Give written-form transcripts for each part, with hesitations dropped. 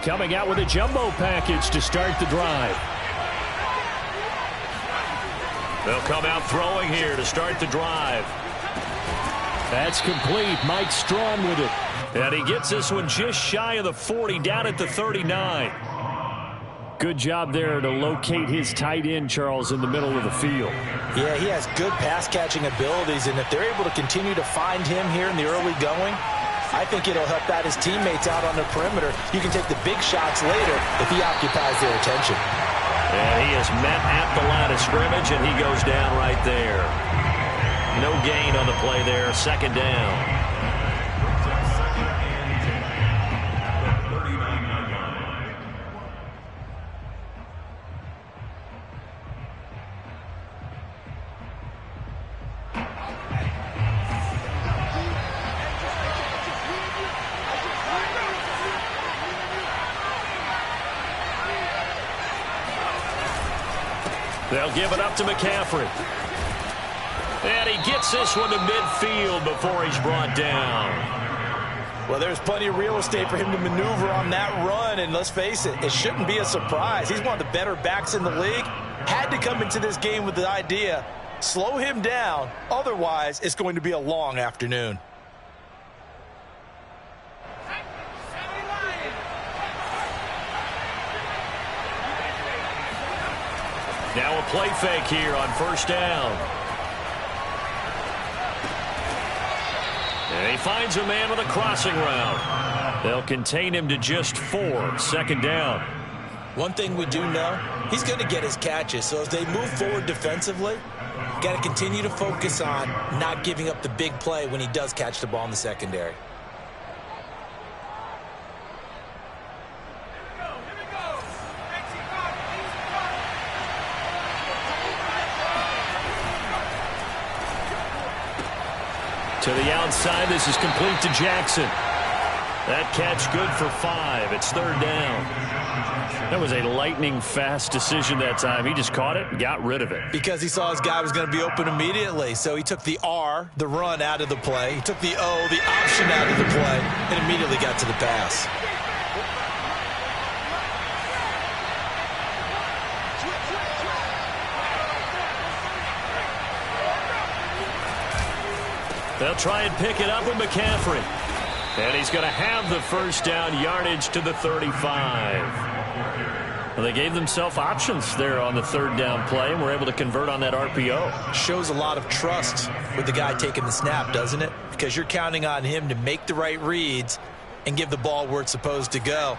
Coming out with a jumbo package to start the drive. They'll come out throwing here to start the drive. That's complete. Mike Strawn with it. And he gets this one just shy of the 40, down at the 39. Good job there to locate his tight end, Charles, in the middle of the field. Yeah, he has good pass-catching abilities, and if they're able to continue to find him here in the early going, I think it'll help out his teammates out on the perimeter. You can take the big shots later if he occupies their attention. And he is met at the line of scrimmage, and he goes down right there. No gain on the play there, second down. They'll give it up to McCaffrey. And he gets this one to midfield before he's brought down. Well, there's plenty of real estate for him to maneuver on that run, and let's face it, it shouldn't be a surprise. He's one of the better backs in the league. Had to come into this game with the idea, slow him down, otherwise it's going to be a long afternoon. Now a play fake here on first down. And he finds a man with a crossing route. They'll contain him to just 4, second down. One thing we do know, he's going to get his catches. So as they move forward defensively, got to continue to focus on not giving up the big play when he does catch the ball in the secondary. To the outside, this is complete to Jackson. That catch good for 5. It's third down. That was a lightning-fast decision that time. He just caught it and got rid of it. Because he saw his guy was going to be open immediately. So he took the R, the run, out of the play. He took the O, the option, out of the play, and immediately got to the pass. They'll try and pick it up with McCaffrey. And he's going to have the first down, yardage to the 35. Well, they gave themselves options there on the third down play and were able to convert on that RPO. Shows a lot of trust with the guy taking the snap, doesn't it? Because you're counting on him to make the right reads and give the ball where it's supposed to go.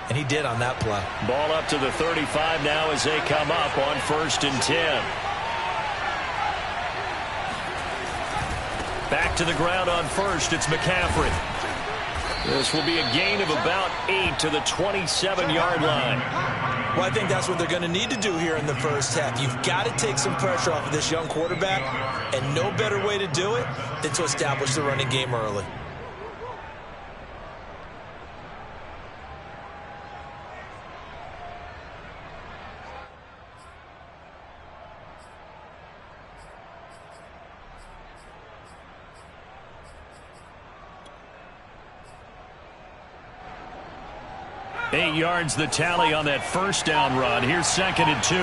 And he did on that play. Ball up to the 35 now as they come up on 1st and 10. Back to the ground on first. It's McCaffrey. This will be a gain of about 8 to the 27-yard line. Well, I think that's what they're going to need to do here in the first half. You've got to take some pressure off of this young quarterback, and no better way to do it than to establish the running game early. Eight yards the tally on that first down run. Here's 2nd and 2.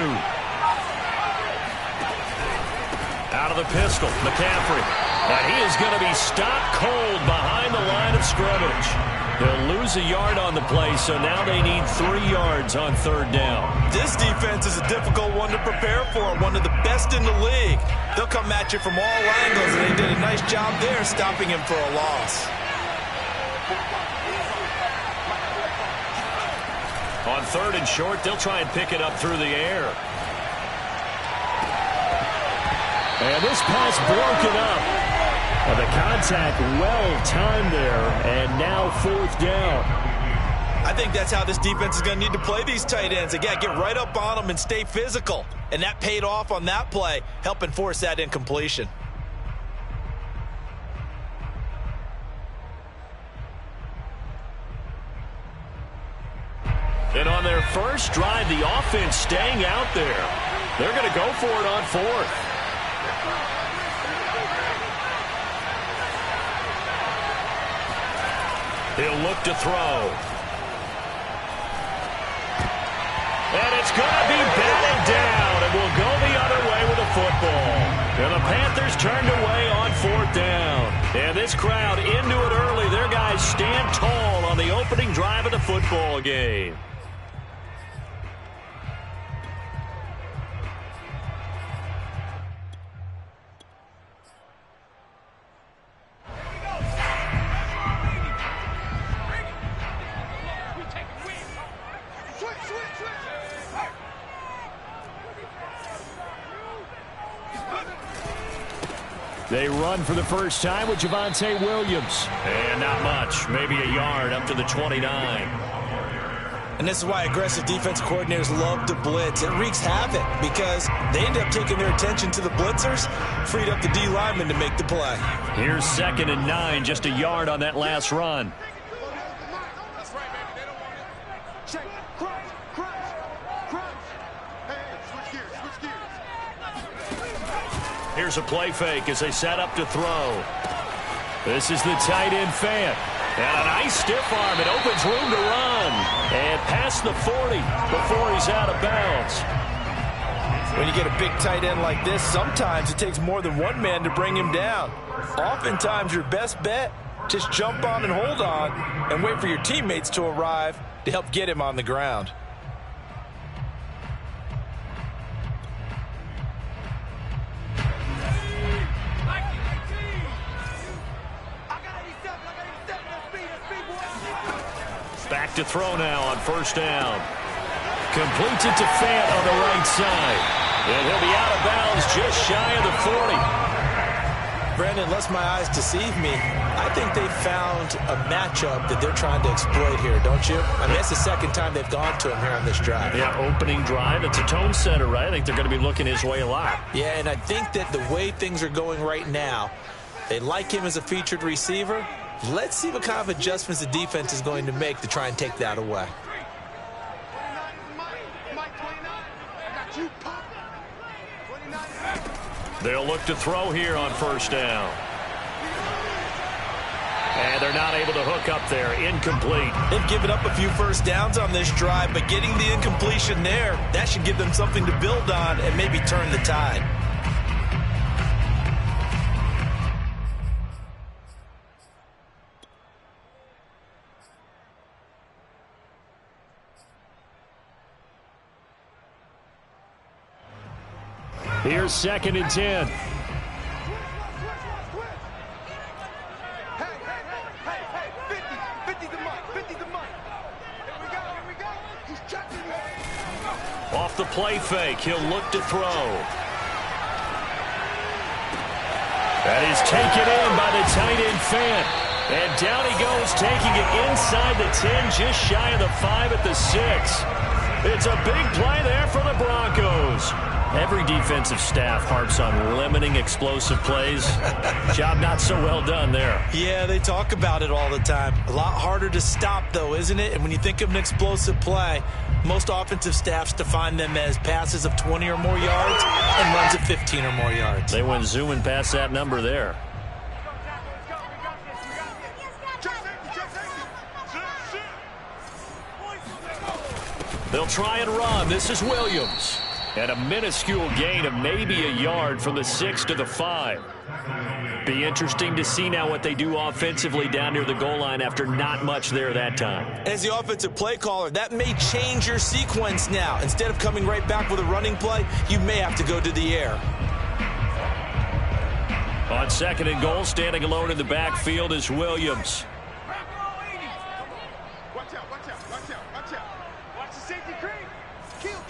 Out of the pistol, McCaffrey. And he is going to be stopped cold behind the line of scrimmage. He'll lose a yard on the play, so now they need 3 yards on third down. This defense is a difficult one to prepare for, one of the best in the league. They'll come at you from all angles, and they did a nice job there stopping him for a loss. On 3rd and short, they'll try and pick it up through the air. And this pass broken up. And the contact well-timed there, and now 4th down. I think that's how this defense is going to need to play these tight ends. They got to get right up on them and stay physical. And that paid off on that play, helping force that incompletion. And on their first drive, the offense staying out there. They're going to go for it on 4th. He'll look to throw. It's going to be batted down, and will go the other way with a football. And the Panthers turned away on 4th down. And this crowd into it early. Their guys stand tall on the opening drive of the football game. They run for the first time with Javonte Williams. And not much. Maybe a yard up to the 29. And this is why aggressive defensive coordinators love to blitz. It wreaks havoc because they end up taking their attention to the blitzers, freed up the D lineman to make the play. Here's 2nd and 9, just a yard on that last run. Here's a play fake as they set up to throw. This is the tight end Fant. And a nice stiff arm. It opens room to run. And past the 40 before he's out of bounds. When you get a big tight end like this, sometimes it takes more than one man to bring him down. Oftentimes your best bet, just jump on and hold on and wait for your teammates to arrive to help get him on the ground. Back to throw now on 1st down. Completes it to Fant on the right side. And he'll be out of bounds just shy of the 40. Brandon, unless my eyes deceive me, I think they found a matchup that they're trying to exploit here, don't you? I mean, it's the 2nd time they've gone to him here on this drive. Yeah, opening drive. It's a tone setter, right? I think they're going to be looking his way a lot. Yeah, and I think that the way things are going right now, they like him as a featured receiver. Let's see what kind of adjustments the defense is going to make to try and take that away. They'll look to throw here on 1st down. And they're not able to hook up there. Incomplete. They've given up a few first downs on this drive, but getting the incompletion there, that should give them something to build on and maybe turn the tide. Here's 2nd and 10. Hey, hey, 50 the mic, 50 the mic. Here we go. He's checking it. Off the play fake, he'll look to throw. That is taken in by the tight end Fant. And down he goes, taking it inside the 10, just shy of the 5 at the 6. It's a big play there for the Broncos. Every defensive staff harps on limiting explosive plays. Job not so well done there. Yeah, they talk about it all the time. A lot harder to stop, though, isn't it? And when you think of an explosive play, most offensive staffs define them as passes of 20 or more yards and runs of 15 or more yards. They went zooming past that number there. They'll try and run. This is Williams. And a minuscule gain of maybe a yard from the 6 to the 5. Be interesting to see now what they do offensively down near the goal line after not much there that time. As the offensive play caller, that may change your sequence now. Instead of coming right back with a running play, you may have to go to the air. On 2nd and goal, standing alone in the backfield is Williams. Watch out. Watch the safety creep. Kill.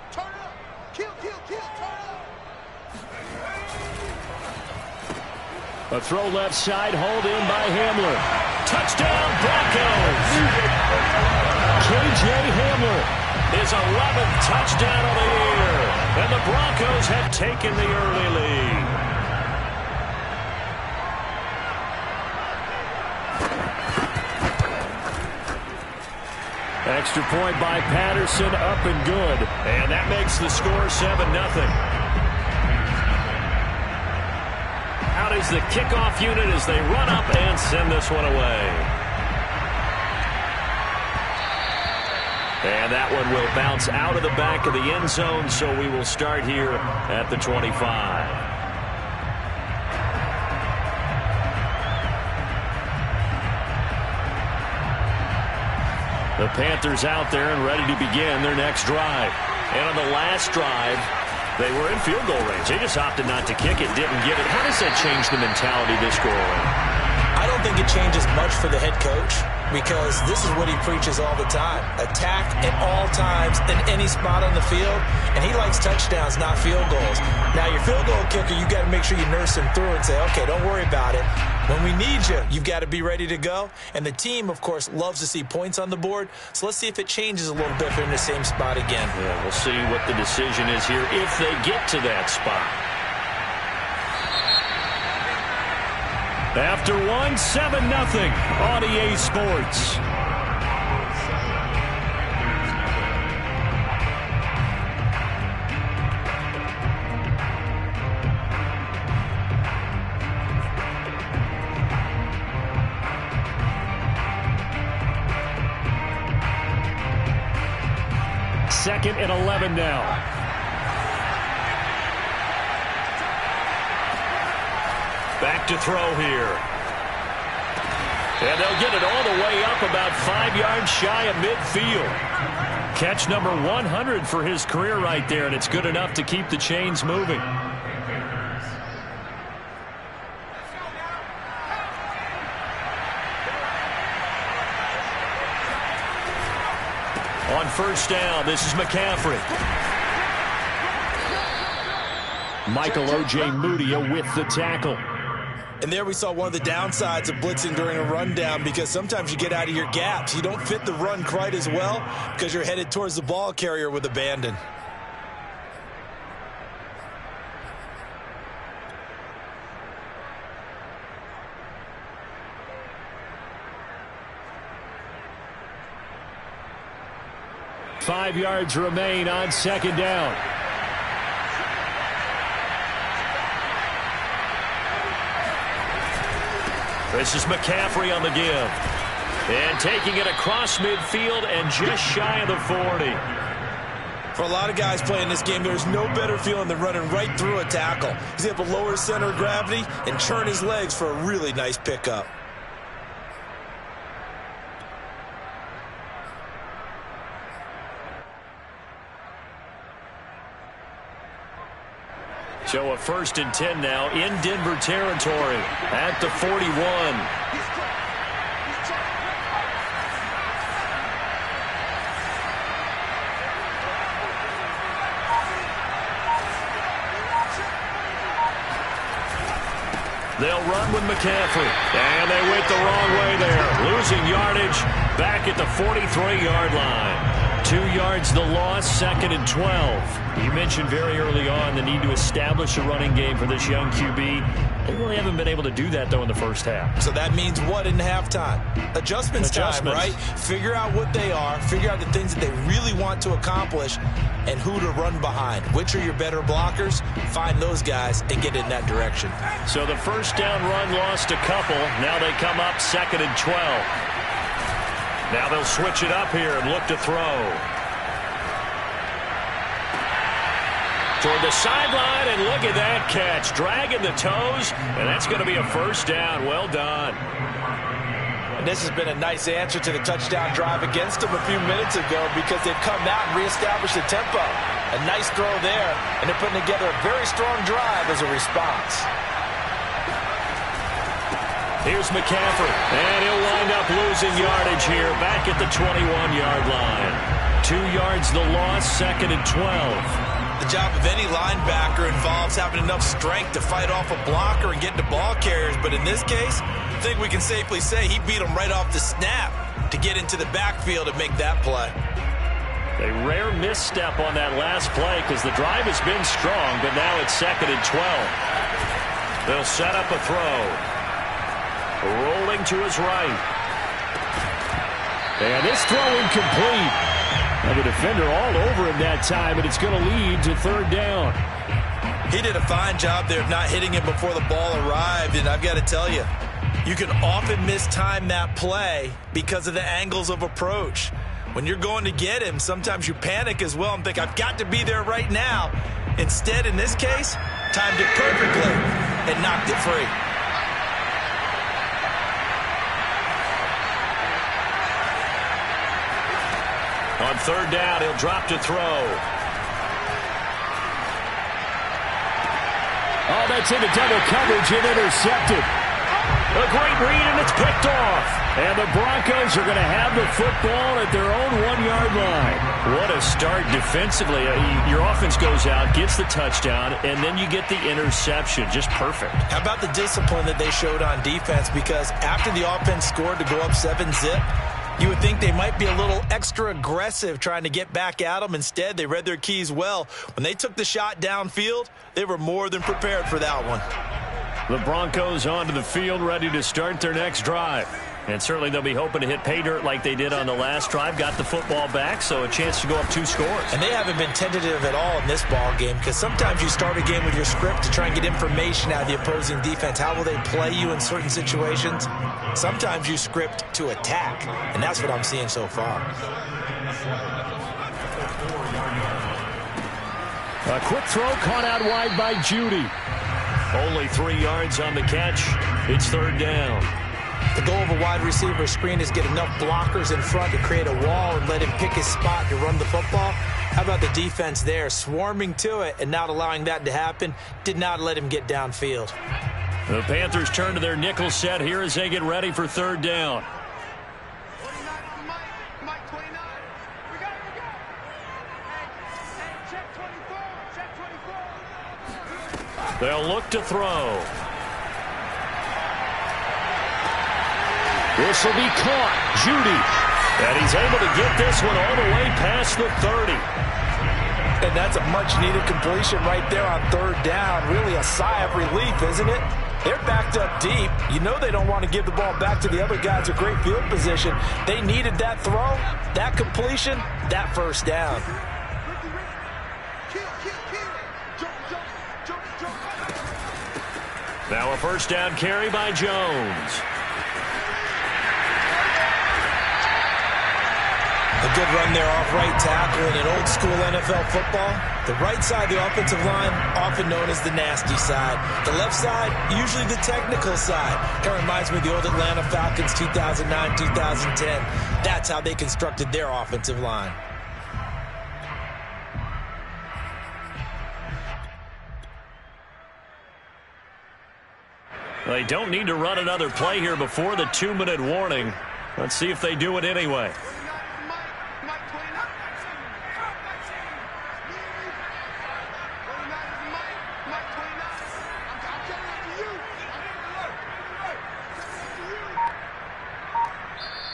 Turn up. Kill, turn up. A throw left side, hauled in by Hamler. Touchdown, Broncos! K.J. Hamler, his 11th touchdown of the year. And the Broncos have taken the early lead. Extra point by Patterson, up and good. And that makes the score 7-0. Out is the kickoff unit as they run up and send this one away. And that one will bounce out of the back of the end zone, so we will start here at the 25. The Panthers out there and ready to begin their next drive. And on the last drive, they were in field goal range. They just opted not to kick it, didn't get it. How does that change the mentality this go around? I don't think it changes much for the head coach, because this is what he preaches all the time. Attack at all times in any spot on the field, and he likes touchdowns, not field goals. Now, your field goal kicker, you got to make sure you nurse him through and say, okay, don't worry about it. When we need you, you've got to be ready to go. And the team, of course, loves to see points on the board. So let's see if it changes a little bit if they're in the same spot again. Yeah, we'll see what the decision is here if they get to that spot. After one, 7-0 on EA Sports. Second and 11 now. Back to throw here. And they'll get it all the way up about 5 yards shy of midfield. Catch number 100 for his career right there, and it's good enough to keep the chains moving. On first down, this is McCaffrey. Michael O.J. Mudia with the tackle. And there we saw one of the downsides of blitzing during a rundown, because sometimes you get out of your gaps. You don't fit the run quite as well because you're headed towards the ball carrier with abandon. Five yards remain on second down. This is McCaffrey on the give. And taking it across midfield and just shy of the 40. For a lot of guys playing this game, there's no better feeling than running right through a tackle. He's able to lower his center of gravity and churn his legs for a really nice pickup. So a 1st and 10 now in Denver territory at the 41. They'll run with McCaffrey. And they went the wrong way there. Losing yardage back at the 43-yard line. 2 yards the loss, 2nd and 12. You mentioned very early on the need to establish a running game for this young QB. They really haven't been able to do that, though, in the first half. So that means what in halftime? Adjustments time, right? Figure out what they are, figure out the things that they really want to accomplish, and who to run behind. Which are your better blockers? Find those guys and get in that direction. So the first down run lost a couple. Now they come up 2nd and 12. Now they'll switch it up here and look to throw. Toward the sideline, and look at that catch. Dragging the toes, and that's going to be a first down. Well done. And this has been a nice answer to the touchdown drive against them a few minutes ago, because they've come out and reestablished the tempo. A nice throw there, and they're putting together a very strong drive as a response. Here's McCaffrey, and he'll wind up losing yardage here back at the 21-yard line. 2 yards the loss, 2nd and 12. The job of any linebacker involves having enough strength to fight off a blocker and get into ball carriers, but in this case, I think we can safely say he beat him right off the snap to get into the backfield and make that play. A rare misstep on that last play, because the drive has been strong, but now it's 2nd and 12. They'll set up a throw. Rolling to his right. And this throw incomplete. And the defender all over him that time, and it's going to lead to 3rd down. He did a fine job there of not hitting him before the ball arrived, and I've got to tell you, you can often mistime that play because of the angles of approach. When you're going to get him, sometimes you panic as well and think, I've got to be there right now. Instead, in this case, timed it perfectly and knocked it free. On third down, he'll drop to throw. Oh, that's into double coverage and intercepted. A great read, and it's picked off. And the Broncos are going to have the football at their own 1-yard line. What a start defensively. Your offense goes out, gets the touchdown, and then you get the interception. Just perfect. How about the discipline that they showed on defense? Because after the offense scored to go up 7-zip, you would think they might be a little extra aggressive trying to get back at them. Instead, they read their keys well. When they took the shot downfield, they were more than prepared for that one. The Broncos onto the field, ready to start their next drive. And certainly they'll be hoping to hit pay dirt like they did on the last drive. Got the football back, so a chance to go up 2 scores. And they haven't been tentative at all in this ball game, because sometimes you start a game with your script to try and get information out of the opposing defense. How will they play you in certain situations? Sometimes you script to attack, and that's what I'm seeing so far. A quick throw caught out wide by Judy. Only 3 yards on the catch. It's third down. The goal of a wide receiver screen is get enough blockers in front to create a wall and let him pick his spot to run the football. How about the defense there, swarming to it and not allowing that to happen? Did not let him get downfield. The Panthers turn to their nickel set here as they get ready for third down. Mike 29. We got it. Hey, check 24. Check 24. They'll look to throw. This will be caught. Judy. And he's able to get this one all the way past the 30. And that's a much-needed completion right there on third down. Really a sigh of relief, isn't it? They're backed up deep. You know they don't want to give the ball back to the other guys with great field position. They needed that throw, that completion, that first down. Now a first down carry by Jones. A good run there off right tackle in an old-school NFL football. The right side of the offensive line, often known as the nasty side. The left side, usually the technical side. Kind of reminds me of the old Atlanta Falcons 2009, 2010. That's how they constructed their offensive line. They don't need to run another play here before the 2-minute warning. Let's see if they do it anyway.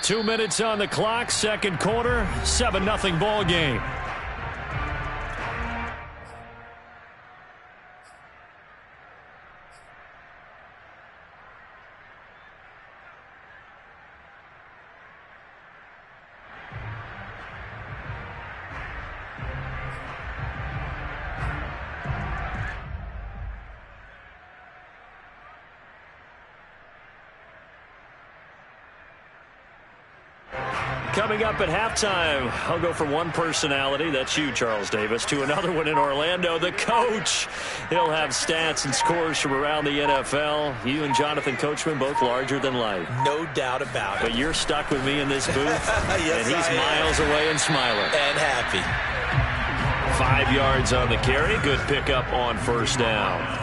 Two minutes on the clock, second quarter, 7-0 ball game. Coming up at halftime, I'll go from one personality, that's you, Charles Davis, to another one in Orlando, the coach. He'll have stats and scores from around the NFL. You and Jonathan Coachman, both larger than life. No doubt about it. But you're stuck with me in this booth, yes, and he's miles away and smiling. And happy. 5 yards on the carry, good pickup on first down.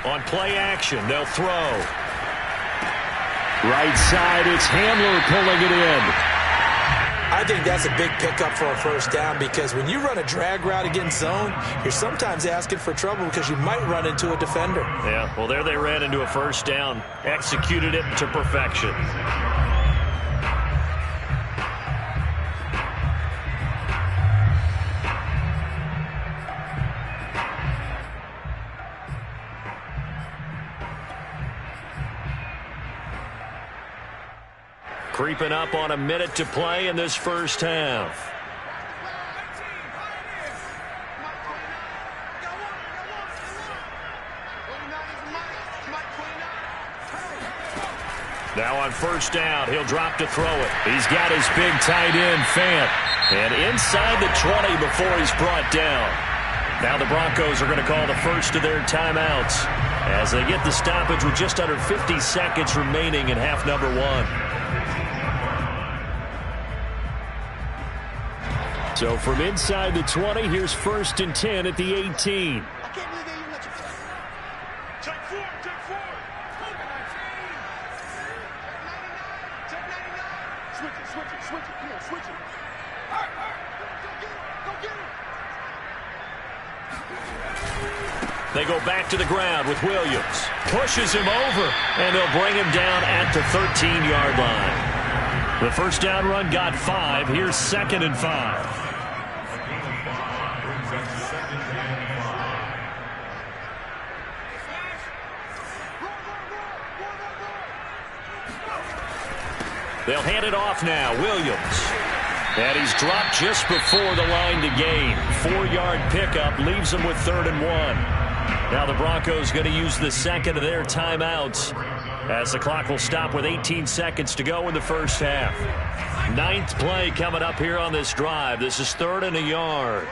On play action, they'll throw. Right side, it's Hamler pulling it in. I think that's a big pickup for a first down, because when you run a drag route against zone, you're sometimes asking for trouble because you might run into a defender. Yeah, well, there they ran into a first down. Executed it to perfection. Creeping up on a minute to play in this first half. Now on first down, he'll drop to throw it. He's got his big tight end, Fant. And inside the 20 before he's brought down. Now the Broncos are going to call the first of their timeouts as they get the stoppage with just under 50 seconds remaining in half number 1. So from inside the 20, here's 1st and 10 at the 18. They go back to the ground with Williams. Pushes him over, and they'll bring him down at the 13-yard line. The first down run got 5. Here's 2nd and 5. They'll hand it off now. Williams. And he's dropped just before the line to gain. 4-yard pickup leaves him with 3rd and 1. Now the Broncos going to use the second of their timeouts as the clock will stop with 18 seconds to go in the first half. 9th play coming up here on this drive. This is 3rd and a yard.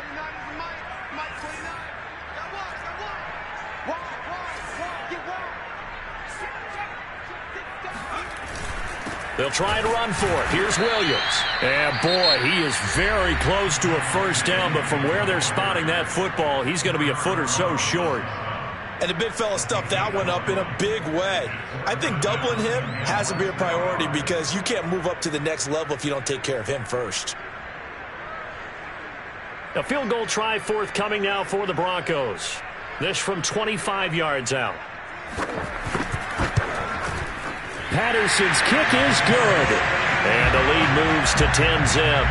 They'll try and run for it. Here's Williams. And boy, he is very close to a first down, but from where they're spotting that football, he's going to be a foot or so short. And the big fella stuffed that one up in a big way. I think doubling him has to be a priority because you can't move up to the next level if you don't take care of him first. A field goal try forthcoming now for the Broncos. This from 25 yards out. Patterson's kick is good. And the lead moves to 10-zip.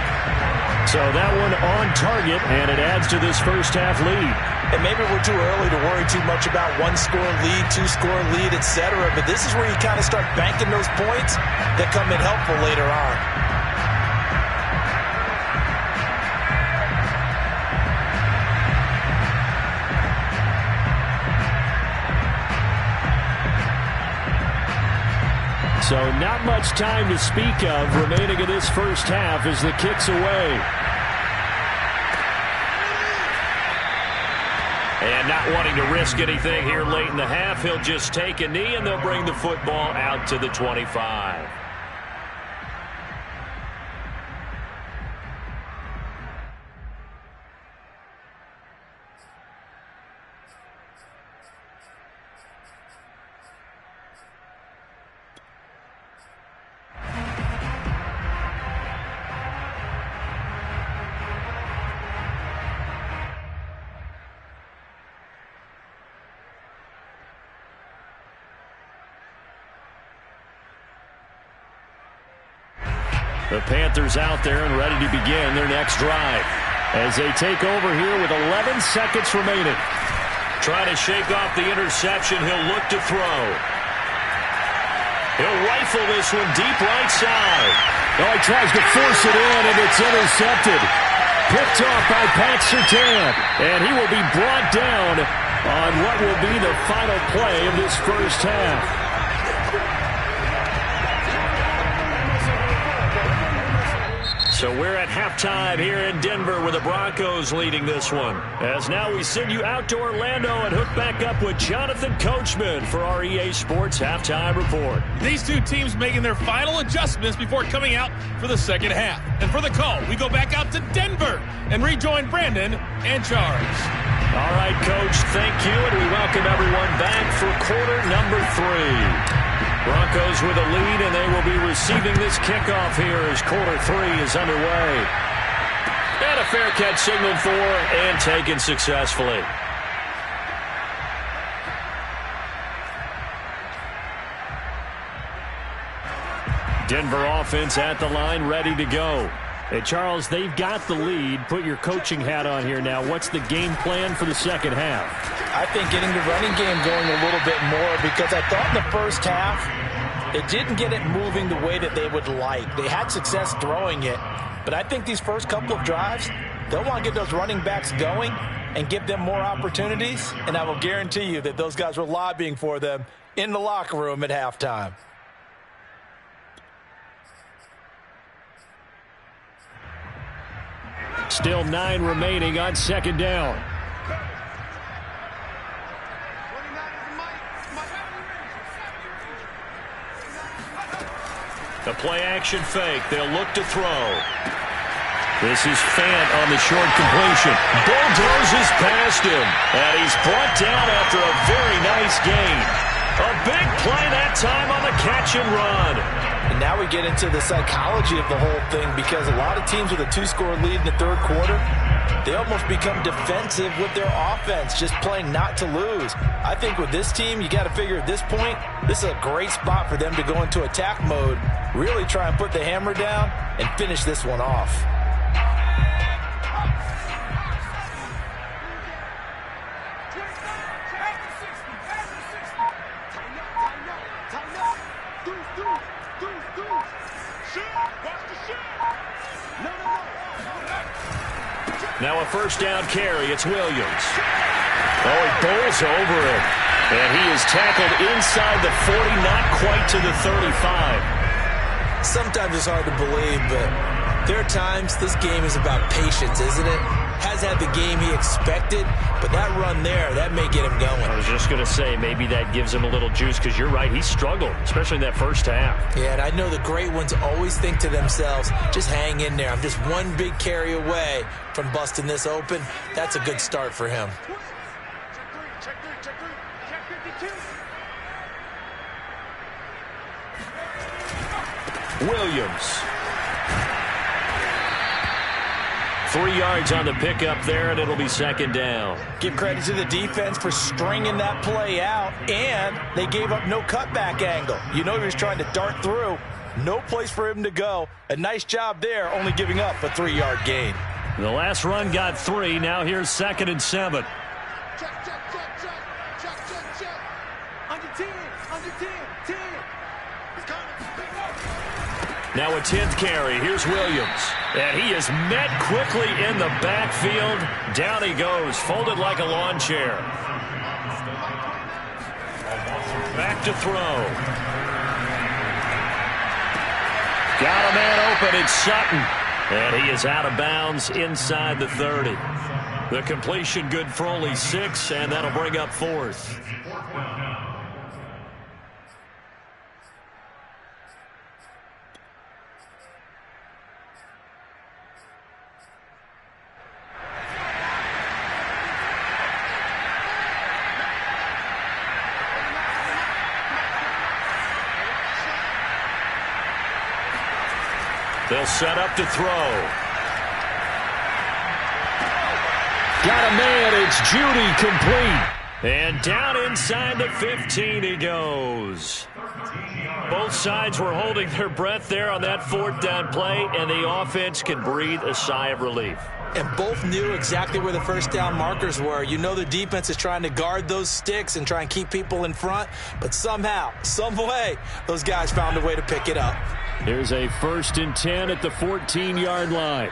So that one on target, and it adds to this first half lead. And maybe we're too early to worry too much about 1-score lead, 2-score lead, etc. But this is where you kind of start banking those points that come in helpful later on. So not much time to speak of remaining in this first half as the kick's away. And not wanting to risk anything here late in the half, he'll just take a knee and they'll bring the football out to the 25. The Panthers out there and ready to begin their next drive as they take over here with 11 seconds remaining. Trying to shake off the interception. He'll look to throw. He'll rifle this one deep right side. Oh, he tries to force it in, and it's intercepted. Picked off by Pat Surtain. And he will be brought down on what will be the final play of this first half. So we're at halftime here in Denver with the Broncos leading this one. As now we send you out to Orlando and hook back up with Jonathan Coachman for our EA Sports Halftime Report. These two teams making their final adjustments before coming out for the second half. And for the call, we go back out to Denver and rejoin Brandon and Charles. All right, Coach, thank you, and we welcome everyone back for quarter number 3. Broncos with a lead, and they will be receiving this kickoff here as quarter 3 is underway. And a fair catch signaled for and taken successfully. Denver offense at the line, ready to go. Hey, Charles, they've got the lead. Put your coaching hat on here now. What's the game plan for the second half? I think getting the running game going a little bit more because I thought in the first half It didn't get it moving the way that they would like. They had success throwing it, but I think these first couple of drives, they'll want to get those running backs going and give them more opportunities, and I will guarantee you that those guys were lobbying for them in the locker room at halftime. Still 9 remaining on second down. The play-action fake. They'll look to throw. This is Fant on the short completion. Bulldozes past him. And he's brought down after a very nice gain. A big play that time on the catch and run. And now we get into the psychology of the whole thing, because a lot of teams with a 2-score lead in the third quarter, they almost become defensive with their offense, just playing not to lose. I think with this team, you got to figure at this point, this is a great spot for them to go into attack mode, really try and put the hammer down and finish this one off. Now a first down carry. It's Williams. Oh, he bowls over it. And he is tackled inside the 40, not quite to the 35. Sometimes it's hard to believe, but there are times this game is about patience, isn't it? Has had the game he expected, but that run there, that may get him going. I was just going to say, maybe that gives him a little juice, because you're right, he struggled, especially in that first half. Yeah, and I know the great ones always think to themselves, just hang in there. I'm just one big carry away from busting this open. That's a good start for him. Williams. 3 yards on the pickup there, and it'll be second down. Give credit to the defense for stringing that play out, and they gave up no cutback angle. You know he was trying to dart through. No place for him to go. A nice job there, only giving up a 3-yard gain. The last run got 3. Now here's 2nd and 7. Under 10, under 10, 10. Now a 10th carry. Here's Williams. And he is met quickly in the backfield. Down he goes, folded like a lawn chair. Back to throw. Got a man open. It's Sutton. And he is out of bounds inside the 30. The completion good for only 6, and that'll bring up 4th. They'll set up to throw. Got a man. It's Judy, complete. And down inside the 15 he goes. Both sides were holding their breath there on that 4th down play, and the offense can breathe a sigh of relief. And both knew exactly where the first down markers were. You know the defense is trying to guard those sticks and try and keep people in front, but somehow, some way, those guys found a way to pick it up. Here's a 1st and 10 at the 14-yard line.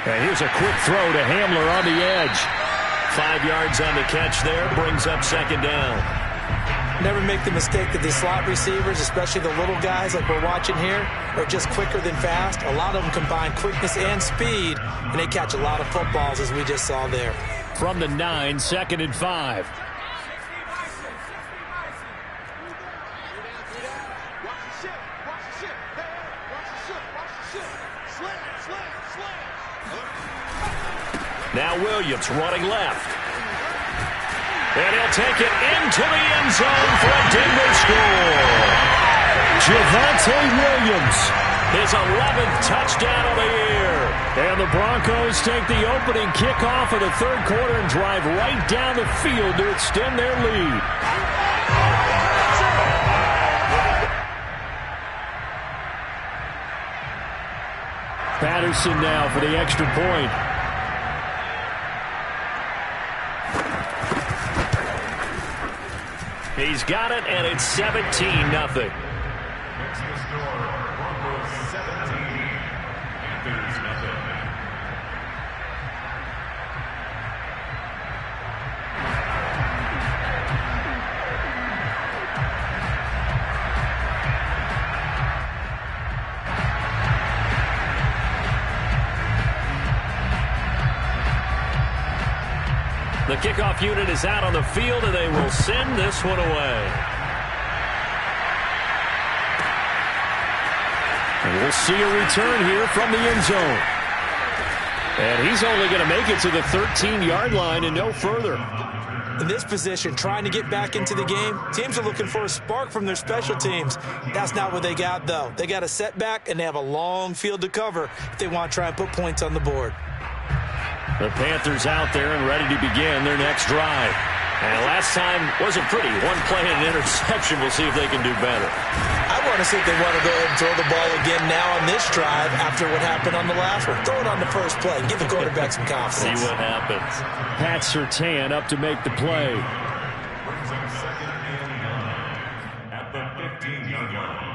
And here's a quick throw to Hamler on the edge. 5 yards on the catch there, brings up 2nd down. Never make the mistake that the slot receivers, especially the little guys like we're watching here, are just quicker than fast. A lot of them combine quickness and speed, and they catch a lot of footballs, as we just saw there. From the 9, 2nd and 5. Now Williams running left. And he'll take it into the end zone for a Denver score. Javonte Williams. His 11th touchdown of the year. And the Broncos take the opening kickoff of the third quarter and drive right down the field to extend their lead. Patterson now for the extra point. He's got it, and it's 17-0. The kickoff unit is out on the field, and they will send this one away. And we'll see a return here from the end zone. And he's only going to make it to the 13-yard line and no further. In this position, trying to get back into the game, teams are looking for a spark from their special teams. That's not what they got, though. They got a setback, and they have a long field to cover if they want to try and put points on the board. The Panthers out there and ready to begin their next drive. And last time wasn't pretty. One play and an interception. We'll see if they can do better. I want to see if they want to go ahead and throw the ball again now on this drive after what happened on the last one. Throw it on the first play and give the quarterback some confidence. See what happens. Pat Surtain up to make the play. At the 15-yard line.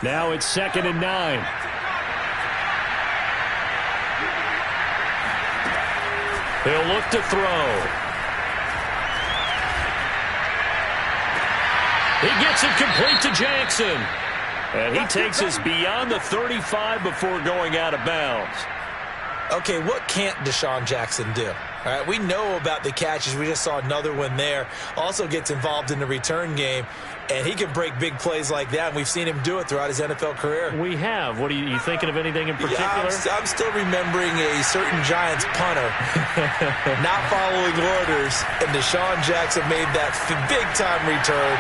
Now it's 2nd and 9. He'll look to throw. He gets it complete to Jackson. And he takes us beyond the 35 before going out of bounds. Okay, what can't Deshaun Jackson do? All right, we know about the catches. We just saw another one there. Also gets involved in the return game, and he can break big plays like that. And we've seen him do it throughout his NFL career. We have. What are you thinking of anything in particular? Yeah, I'm still remembering a certain Giants punter not following orders, and Deshaun Jackson made that big-time return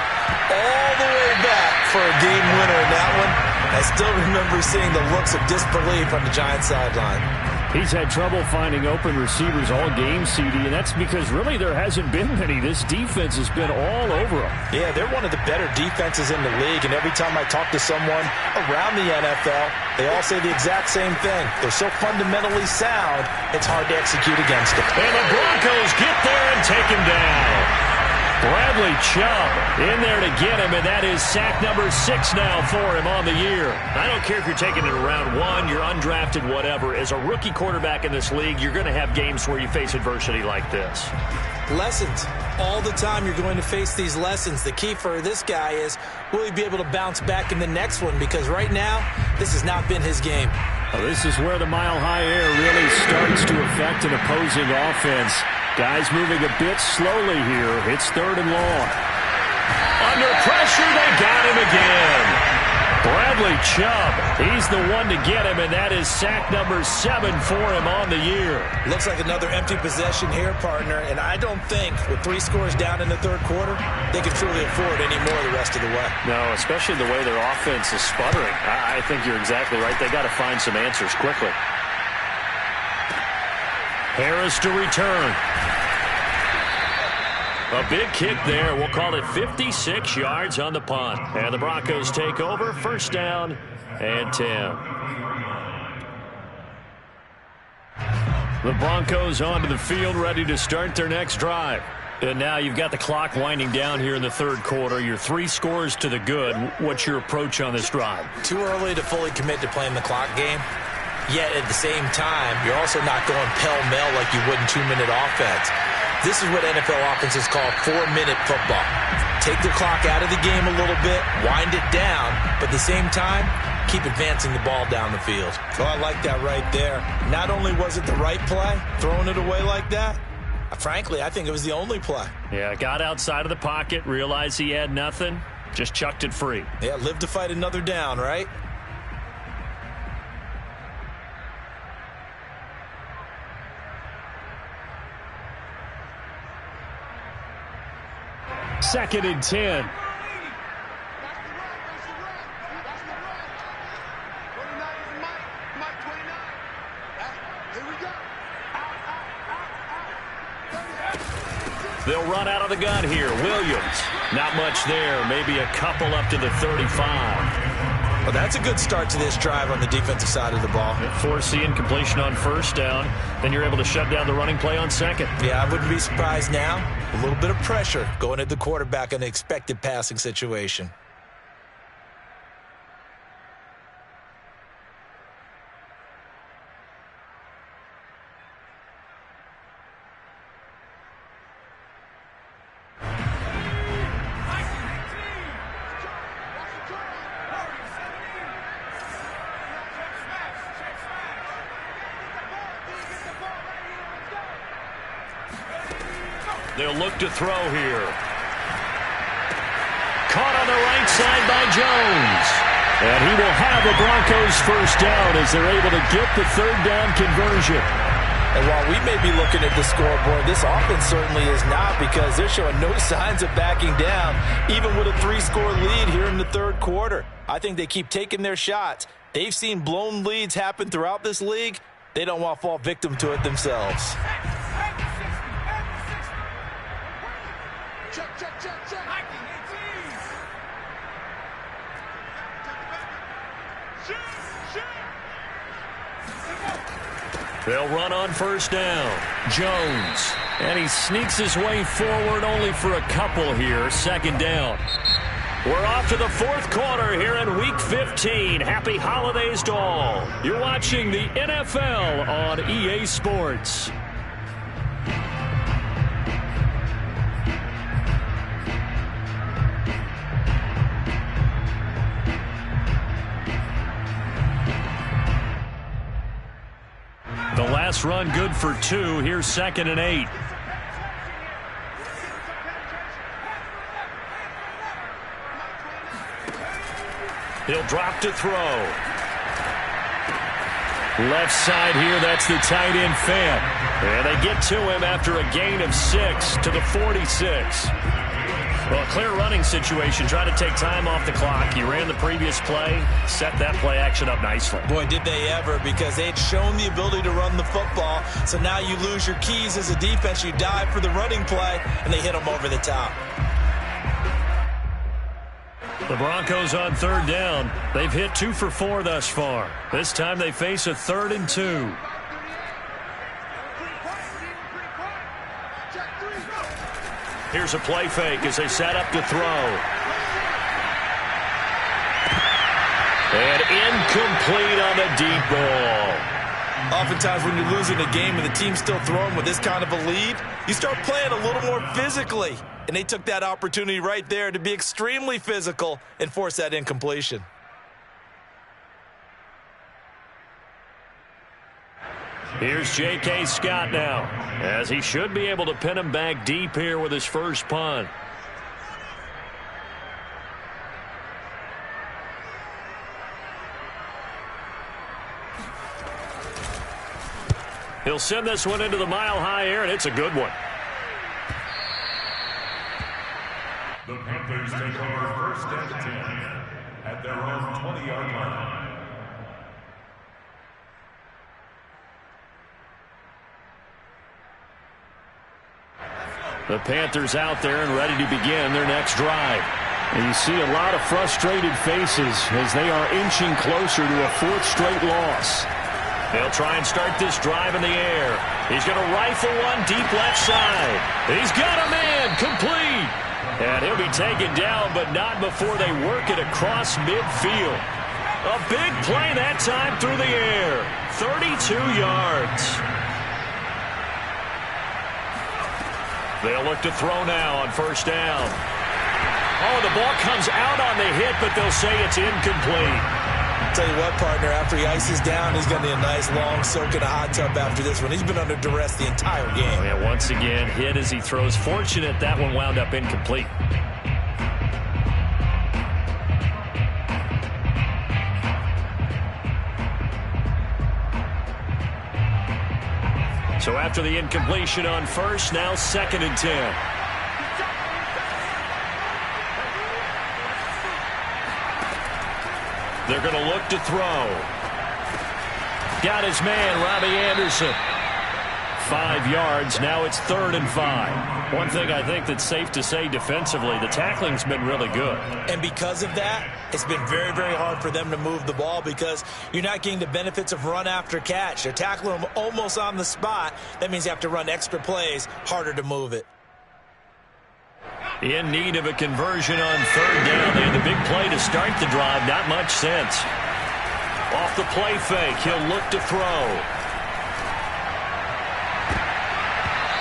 all the way back for a game winner in that one. I still remember seeing the looks of disbelief on the Giants sideline. He's had trouble finding open receivers all game, CD, and that's because really there hasn't been many. This defense has been all over him. Yeah, they're one of the better defenses in the league, and every time I talk to someone around the NFL, they all say the exact same thing. They're so fundamentally sound, it's hard to execute against them. And the Broncos get there and take him down. Bradley Chubb in there to get him, and that is sack number 6 now for him on the year. I don't care if you're taking it in round 1, you're undrafted, whatever. As a rookie quarterback in this league, you're going to have games where you face adversity like this. Lessons. All the time you're going to face these lessons. The key for this guy is, will he be able to bounce back in the next one? Because right now, this has not been his game. Well, this is where the mile-high air really starts to affect an opposing offense. Guys moving a bit slowly here. It's 3rd and long. Under pressure, they got him again. Bradley Chubb, he's the one to get him, and that is sack number 7 for him on the year. Looks like another empty possession here, partner, and I don't think with 3 scores down in the 3rd quarter, they can truly afford any more the rest of the way. No, especially the way their offense is sputtering. I think you're exactly right. They got to find some answers quickly. Harris to return. A big kick there. We'll call it 56 yards on the punt. And the Broncos take over. 1st down and 10. The Broncos onto the field, ready to start their next drive. And now you've got the clock winding down here in the 3rd quarter. You're 3 scores to the good. What's your approach on this drive? Too early to fully commit to playing the clock game. Yet at the same time, you're also not going pell-mell like you would in 2-minute offense. This is what NFL offenses call 4-minute football. Take the clock out of the game a little bit, wind it down, but at the same time, keep advancing the ball down the field. So I like that right there. Not only was it the right play, throwing it away like that, frankly, I think it was the only play. Yeah, got outside of the pocket, realized he had nothing, just chucked it free. Yeah, live to fight another down, right? Second and 10. They'll run out of the gun here. Williams, not much there. Maybe a couple up to the 35. Well, that's a good start to this drive on the defensive side of the ball. Force the incompletion on first down. Then you're able to shut down the running play on second. Yeah, I wouldn't be surprised now. A little bit of pressure going at the quarterback in an expected passing situation. They'll look to throw here. Caught on the right side by Jones. And he will have the Broncos first down as they're able to get the third down conversion. And while we may be looking at the scoreboard, this offense certainly is not, because they're showing no signs of backing down, even with a 3-score lead here in the third quarter. I think they keep taking their shots. They've seen blown leads happen throughout this league. They don't want to fall victim to it themselves. They'll run on first down. Jones. And he sneaks his way forward only for a couple here. Second down. We're off to the fourth quarter here in Week 15. Happy holidays to all. You're watching the NFL on EA Sports. The last run good for 2. Here's 2nd and 8. He'll drop to throw. Left side here, that's the tight end Fant. And they get to him after a gain of 6 to the 46. Well, a clear running situation. Trying to take time off the clock. He ran the previous play, set that play action up nicely. Boy, did they ever, because they had shown the ability to run the football. So now you lose your keys as a defense. You dive for the running play, and they hit them over the top. The Broncos on third down. They've hit 2 for 4 thus far. This time they face a 3rd and 2. Here's a play fake as they set up to throw. And incomplete on the deep ball. Oftentimes when you're losing a game and the team's still throwing with this kind of a lead, you start playing a little more physically. And they took that opportunity right there to be extremely physical and force that incompletion. Here's J.K. Scott now, as he should be able to pin him back deep here with his first punt. He'll send this one into the mile-high air, and it's a good one. The Panthers take over first and 10 at their own 20-yard line. The Panthers out there and ready to begin their next drive. And you see a lot of frustrated faces as they are inching closer to a 4th straight loss. They'll try and start this drive in the air. He's going to rifle one deep left side. He's got a man complete. And he'll be taken down, but not before they work it across midfield. A big play that time through the air. 32 yards. They'll look to throw now on first down. Oh, the ball comes out on the hit, but they'll say it's incomplete. Tell you what, partner, after he ices down, he's going to need a nice long soak in a hot tub after this one. He's been under duress the entire game. Yeah, once again, hit as he throws. Fortunate that one wound up incomplete. So after the incompletion on first, now 2nd and 10. They're going to look to throw. Got his man, Robbie Anderson. 5 yards. Now it's 3rd and 5. One thing I think that's safe to say defensively, the tackling's been really good. And because of that, it's been very, very hard for them to move the ball because you're not getting the benefits of run after catch. They're tackling them almost on the spot. That means you have to run extra plays, harder to move it. In need of a conversion on 3rd down. They had the big play to start the drive. Not much sense. Off the play fake, he'll look to throw.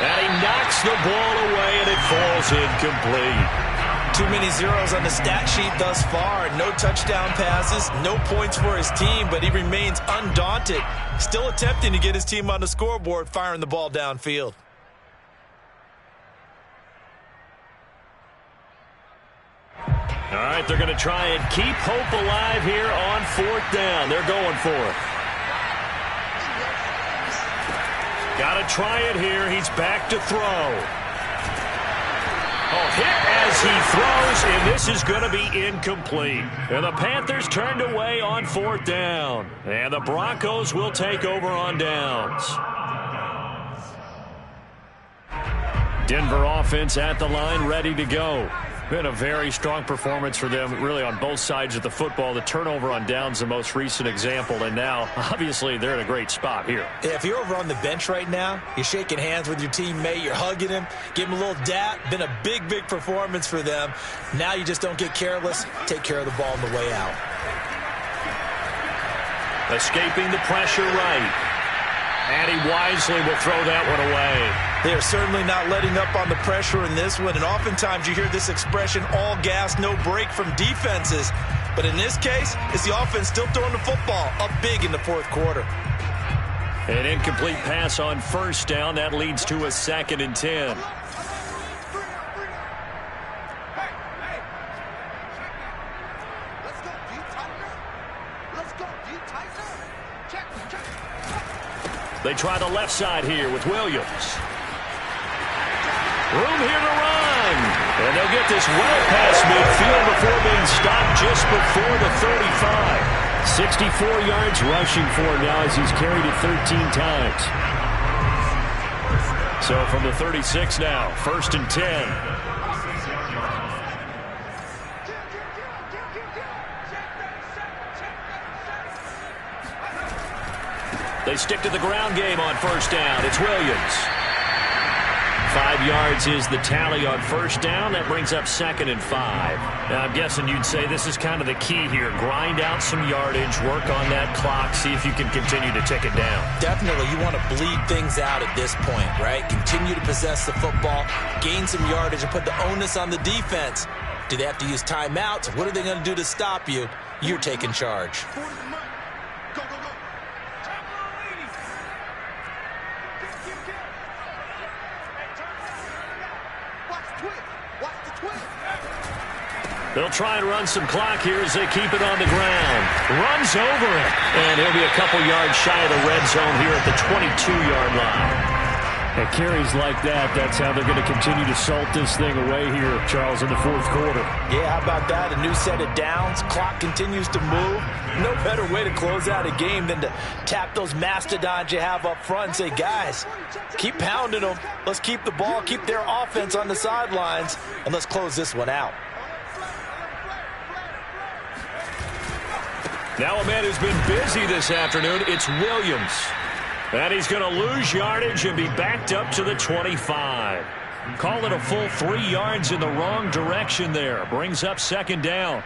And he knocks the ball away, and it falls incomplete. Too many zeros on the stat sheet thus far. No touchdown passes, no points for his team, but he remains undaunted. Still attempting to get his team on the scoreboard, firing the ball downfield. All right, they're going to try and keep hope alive here on 4th down. They're going for it. Got to try it here. He's back to throw. Oh, hit as he throws, and this is going to be incomplete. And the Panthers turned away on 4th down. And the Broncos will take over on downs. Denver offense at the line, ready to go. Been a very strong performance for them, really, on both sides of the football. The turnover on downs, the most recent example, and now, obviously, they're in a great spot here. Yeah, if you're over on the bench right now, you're shaking hands with your teammate, you're hugging him, give him a little dap. Been a big, big performance for them. Now you just don't get careless. Take care of the ball on the way out. Escaping the pressure right. And he wisely will throw that one away. They are certainly not letting up on the pressure in this one, and oftentimes you hear this expression, all gas, no break from defenses. But in this case, it's the offense still throwing the football up big in the 4th quarter. An incomplete pass on 1st down. That leads to a 2nd and 10. They try the left side here with Williams. Room here to run. And they'll get this well past midfield before being stopped just before the 35. 64 yards rushing for now as he's carried it 13 times. So from the 36 now, 1st and 10. They stick to the ground game on 1st down. It's Williams. 5 yards is the tally on 1st down. That brings up 2nd and 5. Now, I'm guessing you'd say this is kind of the key here. Grind out some yardage, work on that clock, see if you can continue to tick it down. Definitely, you want to bleed things out at this point, right? Continue to possess the football, gain some yardage, and put the onus on the defense. Do they have to use timeouts? What are they going to do to stop you? You're taking charge. They'll try and run some clock here as they keep it on the ground. Runs over it. And he'll be a couple yards shy of the red zone here at the 22-yard line. At carries like that, that's how they're going to continue to salt this thing away here, Charles, in the 4th quarter. Yeah, how about that? A new set of downs. Clock continues to move. No better way to close out a game than to tap those mastodons you have up front and say, guys, keep pounding them. Let's keep the ball, keep their offense on the sidelines, and let's close this one out. Now a man who's been busy this afternoon, it's Williams. And he's going to lose yardage and be backed up to the 25. Call it a full 3 yards in the wrong direction there. Brings up 2nd down.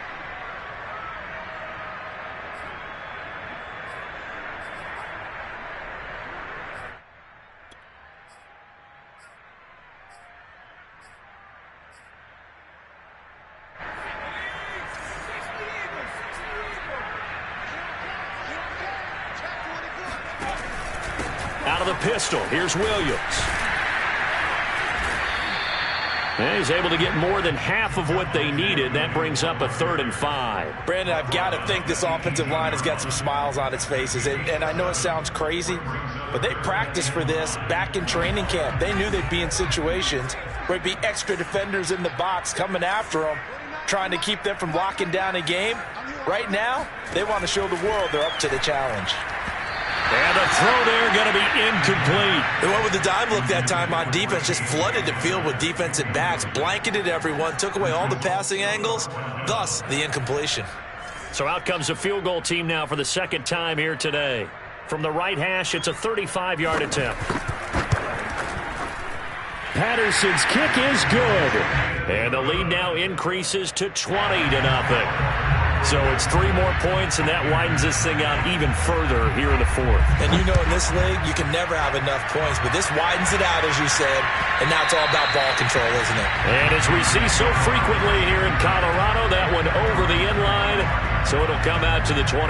Out of the pistol, here's Williams. And he's able to get more than half of what they needed. That brings up a 3rd and 5. Brandon, I've got to think this offensive line has got some smiles on its faces. And I know it sounds crazy, but they practiced for this back in training camp. They knew they'd be in situations where it'd be extra defenders in the box coming after them, trying to keep them from locking down a game. Right now, they want to show the world they're up to the challenge. And the throw there going to be incomplete. They went with the dime look that time on defense, just flooded the field with defensive backs, blanketed everyone, took away all the passing angles, thus the incompletion. So out comes a field goal team now for the second time here today. From the right hash, it's a 35-yard attempt. Patterson's kick is good. And the lead now increases to 20-0. So it's 3 more points, and that widens this thing out even further here in the fourth. And you know in this league, you can never have enough points, but this widens it out, as you said, and now it's all about ball control, isn't it? And as we see so frequently here in Colorado, that one over the end line, so it'll come out to the 25.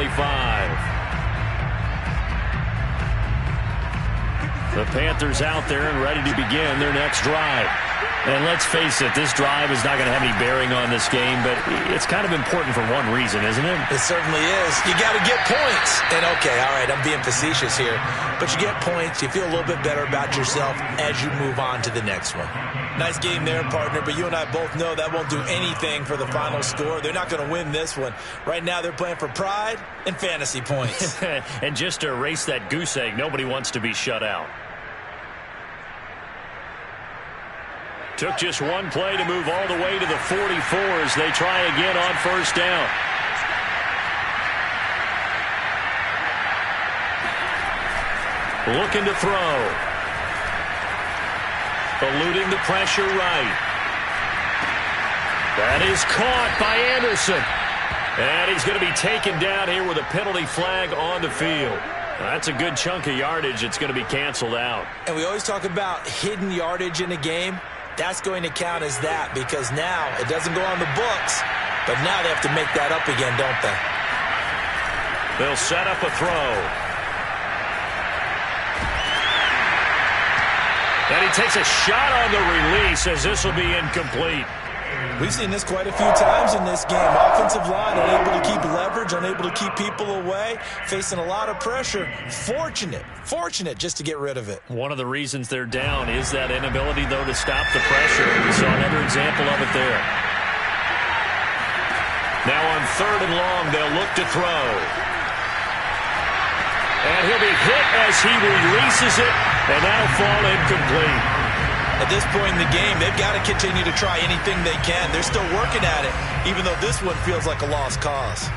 The Panthers out there and ready to begin their next drive. And let's face it, this drive is not going to have any bearing on this game, but it's kind of important for one reason, isn't it? It certainly is. You got to get points. And okay, all right, I'm being facetious here, but you get points, you feel a little bit better about yourself as you move on to the next one. Nice game there, partner, but you and I both know that won't do anything for the final score. They're not going to win this one. Right now they're playing for pride and fantasy points. And just to erase that goose egg, nobody wants to be shut out. Took just one play to move all the way to the 44 as they try again on first down. Looking to throw. Eluding the pressure right. That is caught by Anderson. And he's going to be taken down here with a penalty flag on the field. That's a good chunk of yardage. It's going to be canceled out. And we always talk about hidden yardage in a game. That's going to count as that because now it doesn't go on the books, but now they have to make that up again, don't they? They'll set up a throw. And he takes a shot on the release as this will be incomplete. We've seen this quite a few times in this game. Offensive line unable to keep leverage, unable to keep people away, facing a lot of pressure. Fortunate just to get rid of it. One of the reasons they're down is that inability, though, to stop the pressure. We saw another example of it there. Now on 3rd and long, they'll look to throw. And he'll be hit as he releases it, and that'll fall incomplete. At this point in the game, they've got to continue to try anything they can. They're still working at it, even though this one feels like a lost cause.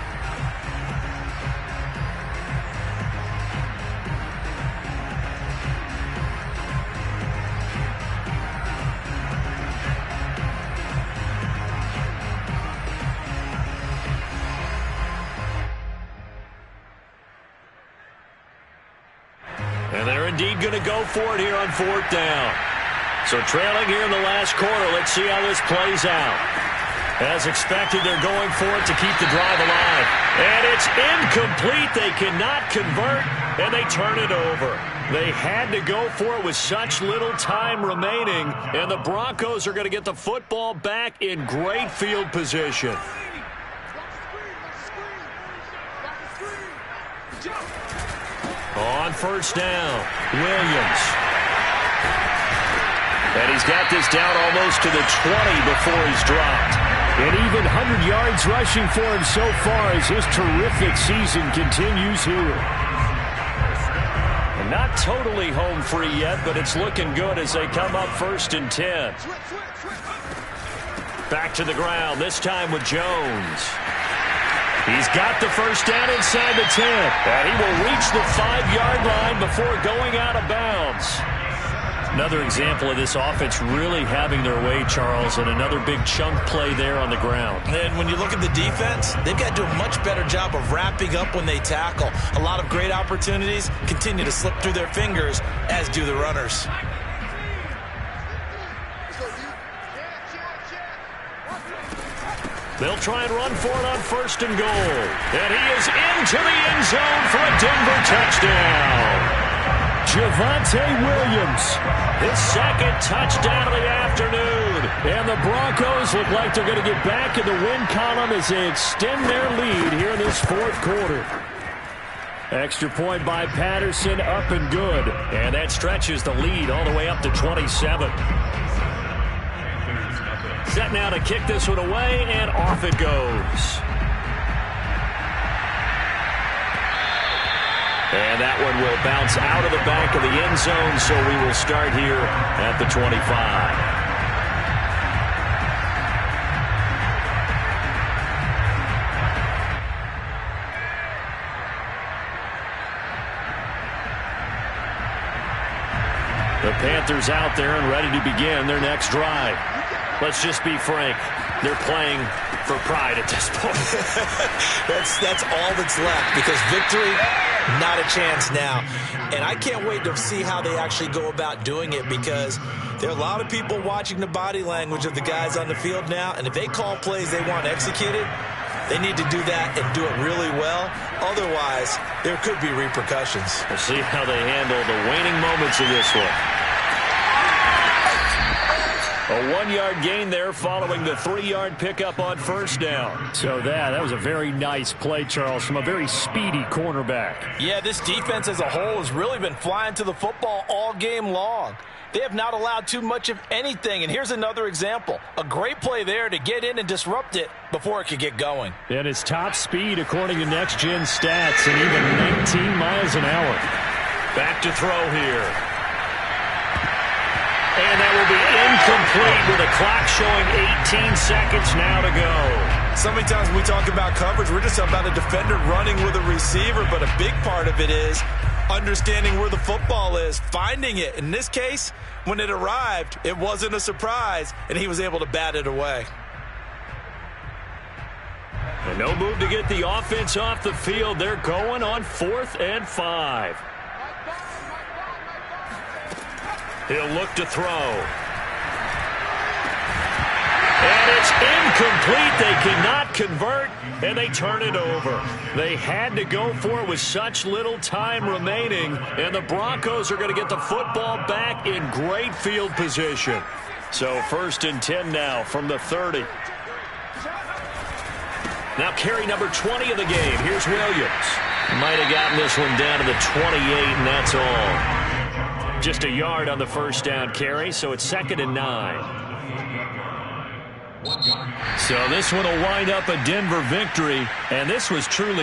And they're indeed going to go for it here on 4th down. So trailing here in the last quarter, let's see how this plays out. As expected, they're going for it to keep the drive alive. And it's incomplete. They cannot convert, and they turn it over. They had to go for it with such little time remaining, and the Broncos are going to get the football back in great field position. On first down, Williams. And he's got this down almost to the 20 before he's dropped. And even 100 yards rushing for him so far as his terrific season continues here. And not totally home free yet, but it's looking good as they come up 1st and 10. Back to the ground, this time with Jones. He's got the first down inside the 10. And he will reach the 5-yard line before going out of bounds. Another example of this offense really having their way, Charles, and another big chunk play there on the ground. And when you look at the defense, they've got to do a much better job of wrapping up when they tackle. A lot of great opportunities continue to slip through their fingers, as do the runners. They'll try and run for it on 1st and goal. And he is into the end zone for a Denver touchdown. Javonte Williams, his 2nd touchdown of the afternoon. And the Broncos look like they're going to get back in the win column as they extend their lead here in this 4th quarter. Extra point by Patterson, up and good. And that stretches the lead all the way up to 27. Set now to kick this one away, and off it goes. And that one will bounce out of the back of the end zone, so we will start here at the 25. The Panthers out there and ready to begin their next drive. Let's just be frank. They're playing for pride at this point. That's all that's left, because victory, not a chance now. And I can't wait to see how they actually go about doing it, because there are a lot of people watching the body language of the guys on the field now, and if they call plays they want executed, they need to do that and do it really well. Otherwise, there could be repercussions. We'll see how they handle the waning moments of this one. A 1-yard gain there following the 3-yard pickup on first down. So that was a very nice play, Charles, from a very speedy cornerback. Yeah, this defense as a whole has really been flying to the football all game long. They have not allowed too much of anything, and here's another example. A great play there to get in and disrupt it before it could get going. And his top speed, according to Next Gen Stats, and even 19 miles an hour. Back to throw here. And that will be incomplete with a clock showing 18 seconds now to go. So many times when we talk about coverage, we're just about a defender running with a receiver, but a big part of it is understanding where the football is, finding it. In this case, when it arrived, it wasn't a surprise, and he was able to bat it away. And no move to get the offense off the field. They're going on 4th and 5. He'll look to throw. And it's incomplete. They cannot convert, and they turn it over. They had to go for it with such little time remaining, and the Broncos are going to get the football back in great field position. So 1st and 10 now from the 30. Now carry number 20 of the game. Here's Williams. Might have gotten this one down to the 28, and that's all. Just a yard on the first down carry, so it's 2nd and 9. So this one will wind up a Denver victory, and this was truly